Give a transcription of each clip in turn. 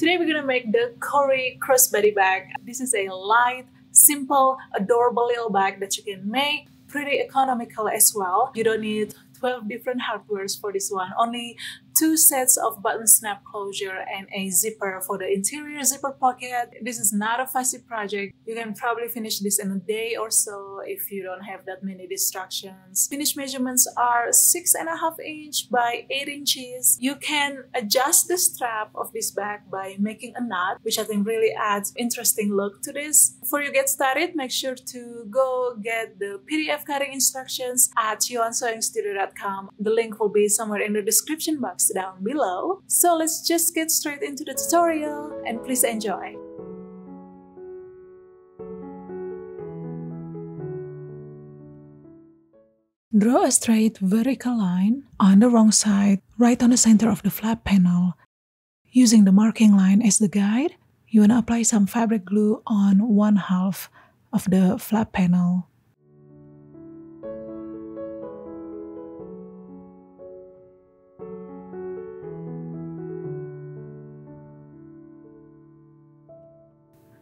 Today we're gonna make the Cori Crossbody Bag. This is a light, simple, adorable little bag that you can make. Pretty economical as well. You don't need 12 different hardwares for this one. Only 2 sets of button snap closure and a zipper for the interior zipper pocket. This is not a fussy project. You can probably finish this in a day or so if you don't have that many distractions. Finished measurements are 6.5 inch by 8 inches. You can adjust the strap of this bag by making a knot, which I think really adds interesting look to this. Before you get started, make sure to go get the PDF cutting instructions at YoanSewingStudio.com. The link will be somewhere in the description box down below. So let's just get straight into the tutorial and please enjoy. Draw a straight vertical line on the wrong side, right on the center of the flap panel. Using the marking line as the guide, you want to apply some fabric glue on 1/2 of the flap panel.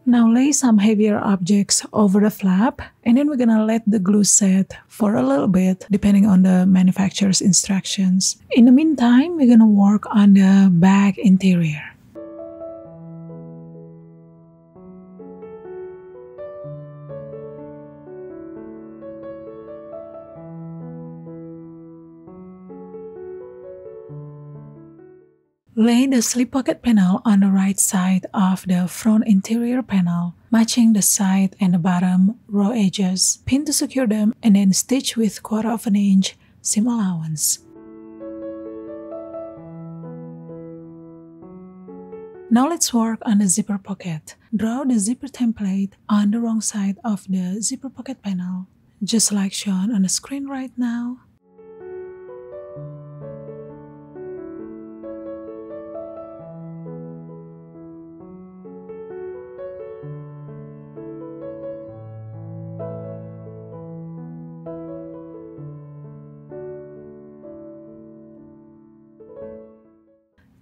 Now lay some heavier objects over the flap, and then we're gonna let the glue set for a little bit depending on the manufacturer's instructions. In the meantime, we're gonna work on the bag interior. Lay the slip pocket panel on the right side of the front interior panel, matching the side and the bottom raw edges. Pin to secure them and then stitch with 1/4 inch seam allowance. Now let's work on the zipper pocket. Draw the zipper template on the wrong side of the zipper pocket panel, just like shown on the screen right now.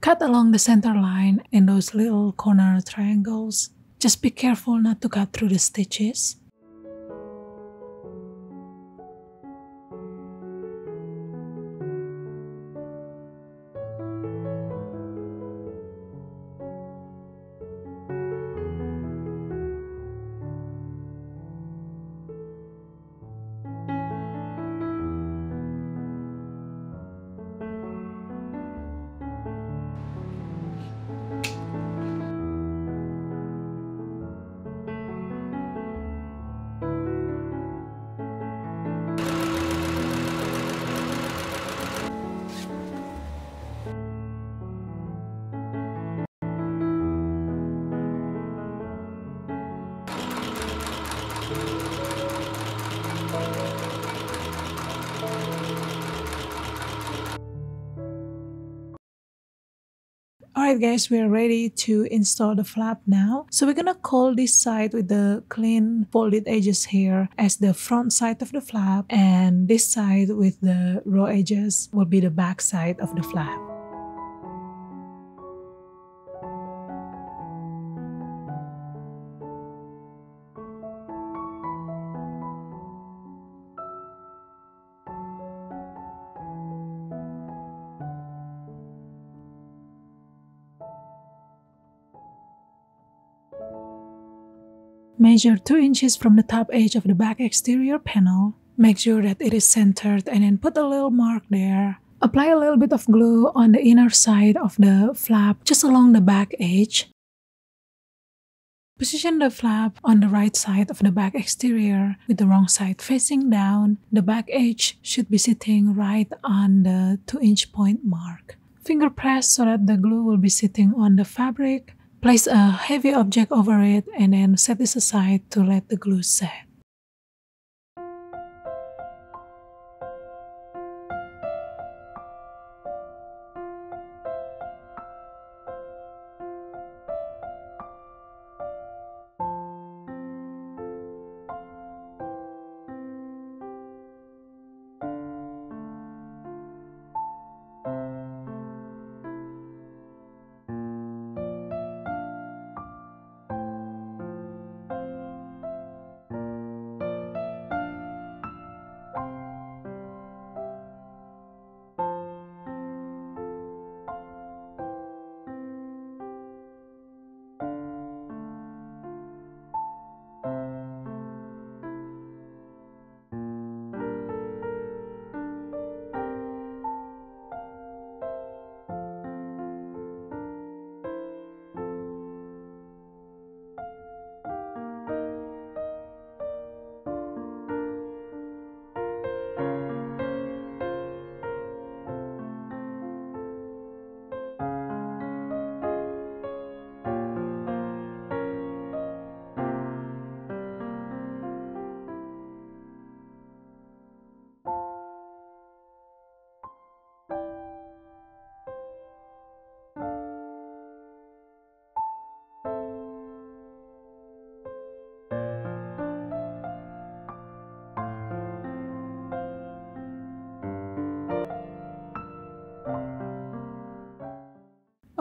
Cut along the center line and those little corner triangles. Just be careful not to cut through the stitches. Alright guys, we're ready to install the flap now. So we're gonna call this side with the clean folded edges here as the front side of the flap, and this side with the raw edges will be the back side of the flap. Measure 2 inches from the top edge of the back exterior panel. Make sure that it is centered and then put a little mark there. Apply a little bit of glue on the inner side of the flap just along the back edge. Position the flap on the right side of the back exterior with the wrong side facing down. The back edge should be sitting right on the 2-inch point mark. Finger press so that the glue will be sitting on the fabric. Place a heavy object over it and then set this aside to let the glue set.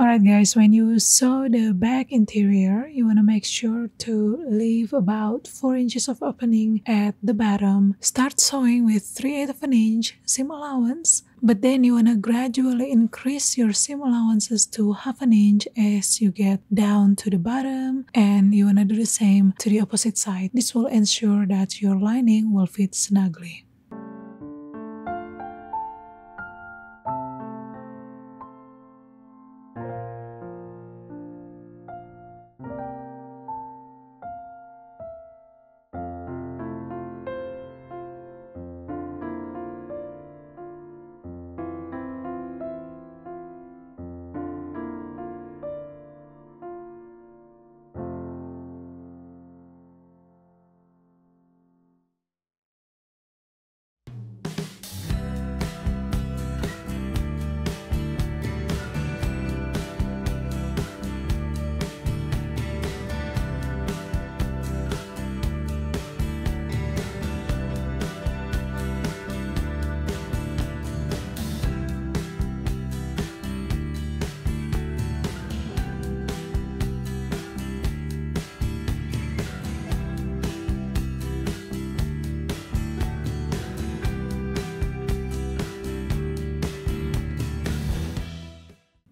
Alright guys, when you sew the bag interior, you want to make sure to leave about 4 inches of opening at the bottom. Start sewing with 3/8 of an inch seam allowance, but then you want to gradually increase your seam allowances to 1/2 an inch as you get down to the bottom, and you want to do the same to the opposite side. This will ensure that your lining will fit snugly.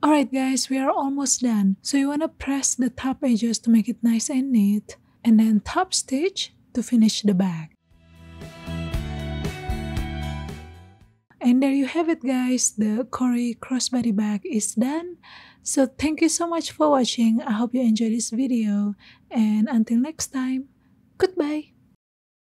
Alright guys, we are almost done. So you want to press the top edges to make it nice and neat, and then top stitch to finish the bag. And there you have it guys, the Cori Crossbody bag is done. So thank you so much for watching. I hope you enjoyed this video, and until next time, goodbye!